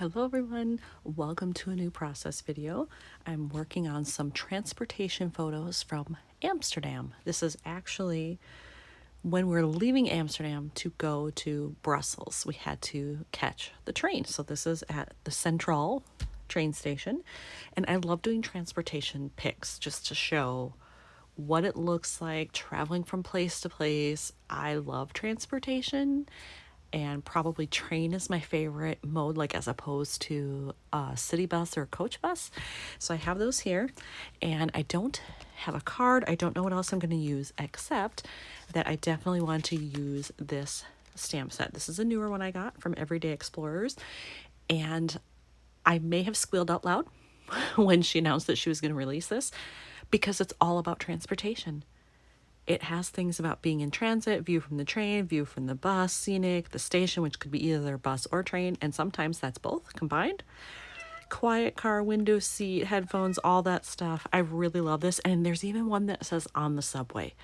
Hello everyone, welcome to a new process video. I'm working on some transportation photos from Amsterdam. This is actually when we're leaving Amsterdam to go to Brussels. We had to catch the train. So this is at the Central train station. And I love doing transportation pics just to show what it looks like traveling from place to place. I love transportation, and probably train is my favorite mode, like as opposed to a city bus or a coach bus. So I have those here, and I don't have a card. I don't know what else I'm going to use, except that I definitely want to use this stamp set. This is a newer one I got from Everyday Explorers, and I may have squealed out loud when she announced that she was going to release this, because it's all about transportation. It has things about being in transit, view from the train, view from the bus, scenic, the station, which could be either bus or train, and sometimes that's both combined. Quiet car, window seat, headphones, all that stuff. I really love this. And there's even one that says on the subway,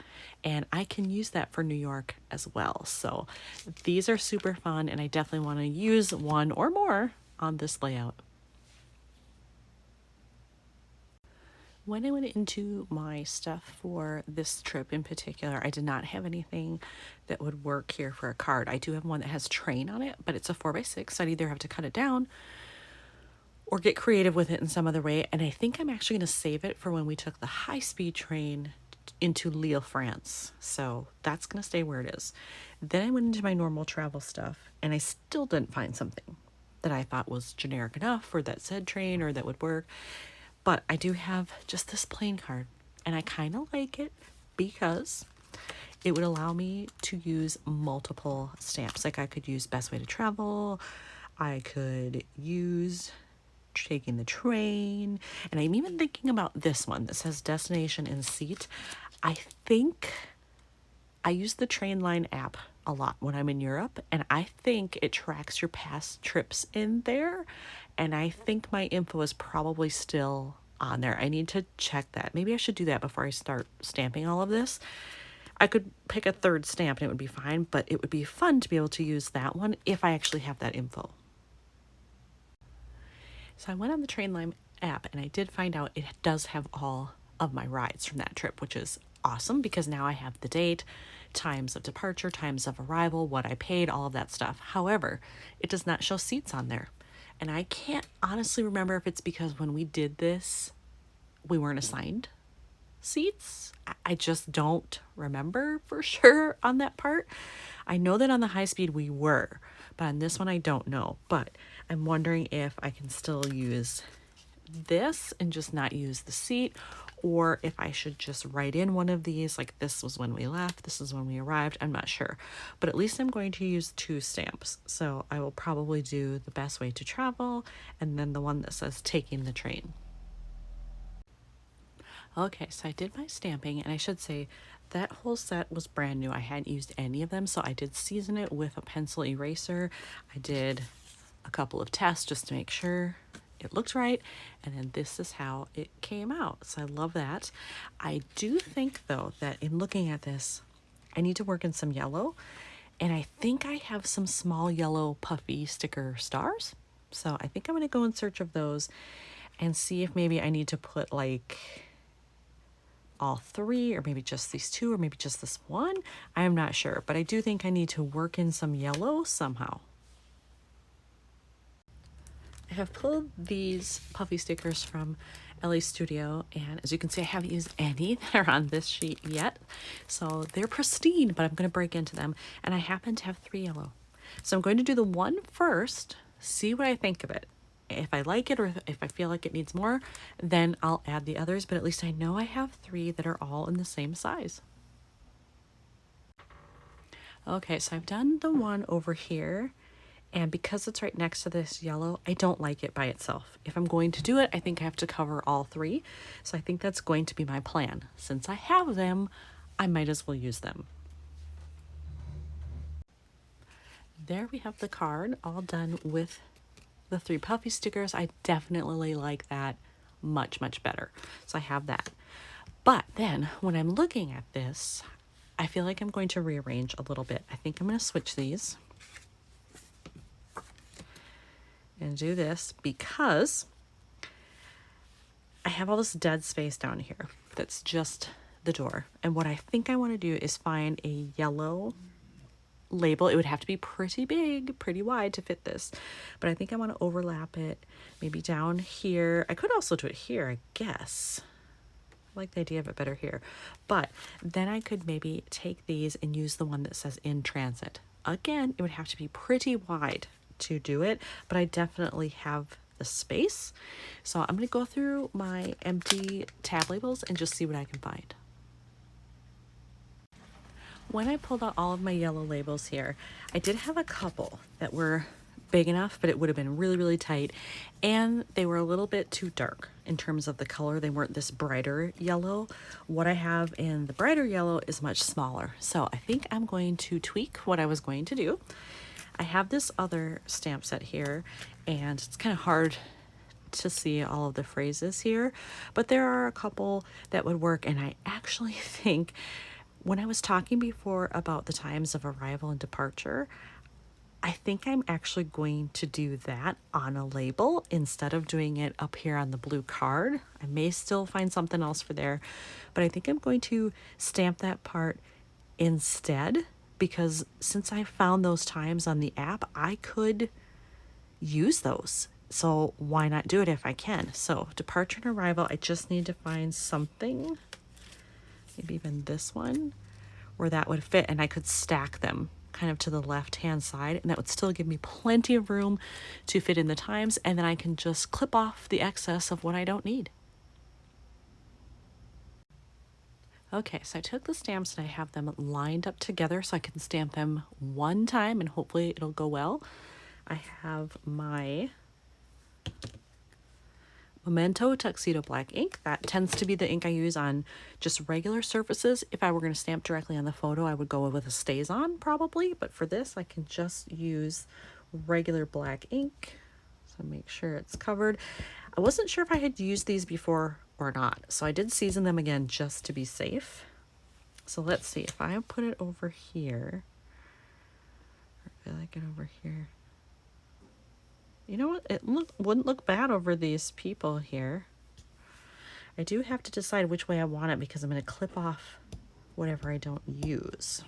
and I can use that for New York as well. So these are super fun, and I definitely want to use one or more on this layout. When I went into my stuff for this trip in particular, I did not have anything that would work here for a card. I do have one that has train on it, but it's a 4x6, so I'd either have to cut it down or get creative with it in some other way. And I think I'm actually going to save it for when we took the high-speed train into Lille, France. So that's going to stay where it is. Then I went into my normal travel stuff, and I still didn't find something that I thought was generic enough or that said train or that would work. But I do have just this plain card, and I kind of like it because it would allow me to use multiple stamps. Like I could use best way to travel, I could use taking the train, and I'm even thinking about this one that says destination and seat. I think I use the Trainline app a lot when I'm in Europe, and I think it tracks your past trips in there, and I think my info is probably still on there. I need to check that. Maybe I should do that before I start stamping all of this. I could pick a third stamp and it would be fine, but it would be fun to be able to use that one if I actually have that info. So I went on the Trainline app, and I did find out it does have all of my rides from that trip, which is awesome because now I have the date, times of departure, times of arrival, what I paid, all of that stuff. However, it does not show seats on there. And I can't honestly remember if it's because when we did this, we weren't assigned seats. I just don't remember for sure on that part. I know that on the high speed we were, but on this one I don't know. But I'm wondering if I can still use this and just not use the seat, or if I should just write in one of these, like this was when we left, this is when we arrived. I'm not sure, but at least I'm going to use two stamps. So I will probably do the best way to travel and then the one that says taking the train. Okay, so I did my stamping, and I should say that whole set was brand new. I hadn't used any of them, so I did season it with a pencil eraser. I did a couple of tests just to make sure it looked right, and then this is how it came out. So I love that. I do think though that in looking at this, I need to work in some yellow, and I think I have some small yellow puffy sticker stars. So I think I'm going to go in search of those and see if maybe I need to put like all three, or maybe just these two, or maybe just this one. I'm not sure, but I do think I need to work in some yellow somehow. I have pulled these puffy stickers from LA Studio, and as you can see, I haven't used any that are on this sheet yet. So they're pristine, but I'm going to break into them, and I happen to have 3 yellow. So I'm going to do the one first, see what I think of it. If I like it, or if I feel like it needs more, then I'll add the others, but at least I know I have 3 that are all in the same size. Okay, so I've done the one over here, and because it's right next to this yellow, I don't like it by itself. If I'm going to do it, I think I have to cover all 3. So I think that's going to be my plan. Since I have them, I might as well use them. There we have the card all done with the 3 puffy stickers. I definitely like that much, much better. So I have that. But then when I'm looking at this, I feel like I'm going to rearrange a little bit. I think I'm going to switch these. and do this because I have all this dead space down here that's just the door. And what I think I want to do is find a yellow label. It would have to be pretty big, pretty wide to fit this, but I think I want to overlap it maybe down here. I could also do it here, I guess. I like the idea of it better here, but then I could maybe take these and use the one that says in transit. Again, it would have to be pretty wide to do it, but I definitely have the space. So I'm going to go through my empty tab labels and just see what I can find. When I pulled out all of my yellow labels here, I did have a couple that were big enough, but it would have been really, really tight. And they were a little bit too dark in terms of the color. They weren't this brighter yellow. What I have in the brighter yellow is much smaller. So I think I'm going to tweak what I was going to do. I have this other stamp set here, and it's kind of hard to see all of the phrases here, but there are a couple that would work. And I actually think when I was talking before about the times of arrival and departure, I think I'm actually going to do that on a label instead of doing it up here on the blue card. I may still find something else for there, but I think I'm going to stamp that part instead, because since I found those times on the app, I could use those. So why not do it if I can? So departure and arrival, I just need to find something, maybe even this one, where that would fit, and I could stack them kind of to the left hand side, and that would still give me plenty of room to fit in the times, and then I can just clip off the excess of what I don't need. Okay, so I took the stamps and I have them lined up together so I can stamp them one time and hopefully it'll go well. I have my Memento Tuxedo Black ink. That tends to be the ink I use on just regular surfaces. If I were going to stamp directly on the photo, I would go with a StazOn probably, but for this I can just use regular black ink. So make sure it's covered. I wasn't sure if I had used these before or not, so I did season them again just to be safe. So let's see, if I put it over here, or I like it over here. You know what? It wouldn't look bad over these people here. I do have to decide which way I want it because I'm going to clip off whatever I don't use.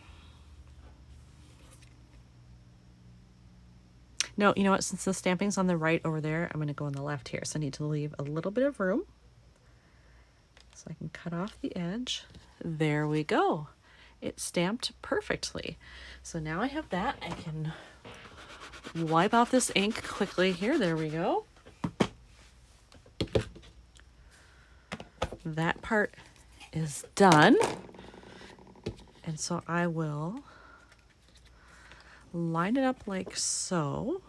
No, you know what? Since the stamping's on the right over there, I'm going to go on the left here. So I need to leave a little bit of room so I can cut off the edge. There we go. It's stamped perfectly. So now I have that. I can wipe off this ink quickly here. There we go. That part is done. And so I will line it up like so.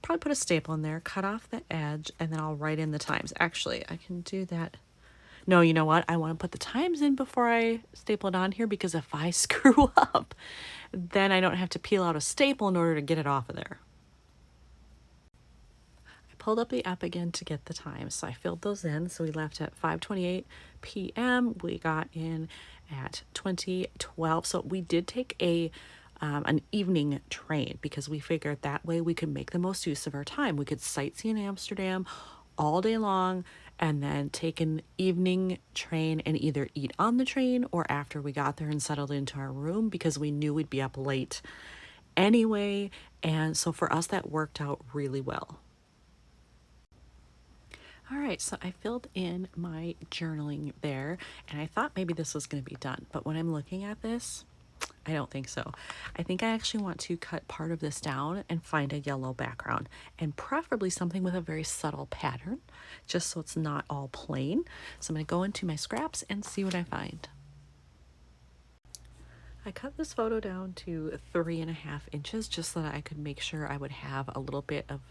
Probably put a staple in there, cut off the edge, and then I'll write in the times. Actually, I can do that. No, you know what? I want to put the times in before I staple it on here, because if I screw up, then I don't have to peel out a staple in order to get it off of there. I pulled up the app again to get the times, so I filled those in. So we left at 5:28 p.m. We got in at 20:12. So we did take an evening train because we figured that way we could make the most use of our time. We could sightsee in Amsterdam all day long and then take an evening train and either eat on the train or after we got there and settled into our room, because we knew we'd be up late anyway. And so for us, that worked out really well. All right, so I filled in my journaling there, and I thought maybe this was going to be done, but when I'm looking at this, I don't think so. I think I actually want to cut part of this down and find a yellow background, and preferably something with a very subtle pattern, just so it's not all plain. So I'm going to go into my scraps and see what I find. I cut this photo down to 3.5 inches just so that I could make sure I would have a little bit of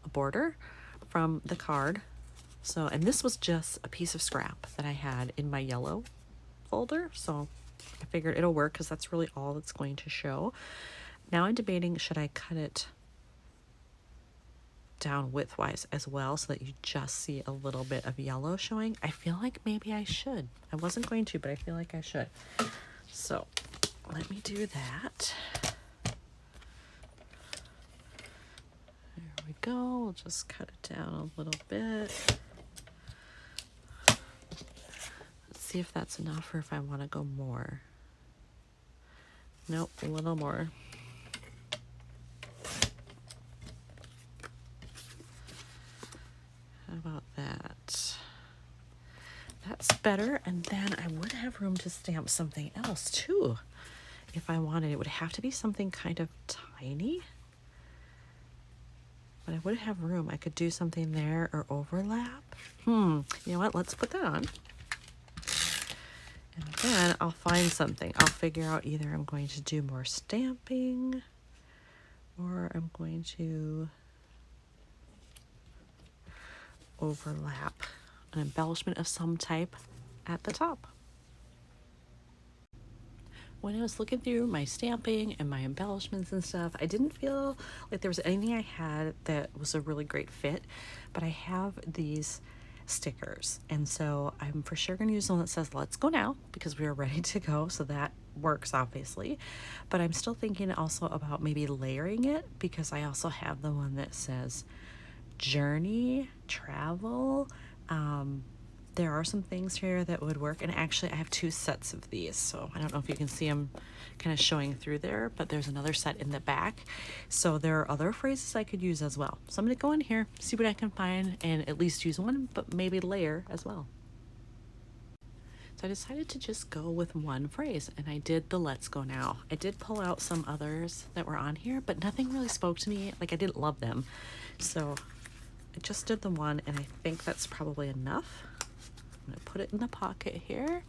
a border from the card. So, and this was just a piece of scrap that I had in my yellow folder, so I figured it'll work because that's really all that's going to show. Now I'm debating, should I cut it down widthwise as well so that you just see a little bit of yellow showing? I feel like maybe I should. I wasn't going to, but I feel like I should. So let me do that. There we go. We'll just cut it down a little bit. Let's see if that's enough or if I want to go more. Nope, a little more. How about that? That's better. And then I would have room to stamp something else too. If I wanted, it would have to be something kind of tiny. But I would have room. I could do something there or overlap. You know what? Let's put that on. And then I'll find something. I'll figure out either I'm going to do more stamping or I'm going to overlap an embellishment of some type at the top. When I was looking through my stamping and my embellishments and stuff, I didn't feel like there was anything I had that was a really great fit, but I have these stickers, and so I'm for sure going to use the one that says "Let's go now" because we are ready to go, so that works obviously. But I'm still thinking also about maybe layering it because I also have the one that says "Journey, Travel." There are some things here that would work, and actually I have two sets of these, so I don't know if you can see them kind of showing through there, but there's another set in the back, so there are other phrases I could use as well. So I'm going to go in here, see what I can find, and at least use one, but maybe layer as well. So I decided to just go with one phrase, and I did the "Let's go now." I did pull out some others that were on here, but nothing really spoke to me. Like, I didn't love them, so I just did the one, and I think that's probably enough. I'm going to put it in the pocket here and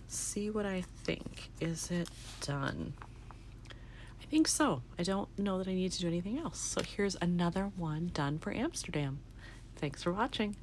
see what I think. Is it done? I think so. I don't know that I need to do anything else. So here's another one done for Amsterdam. Thanks for watching.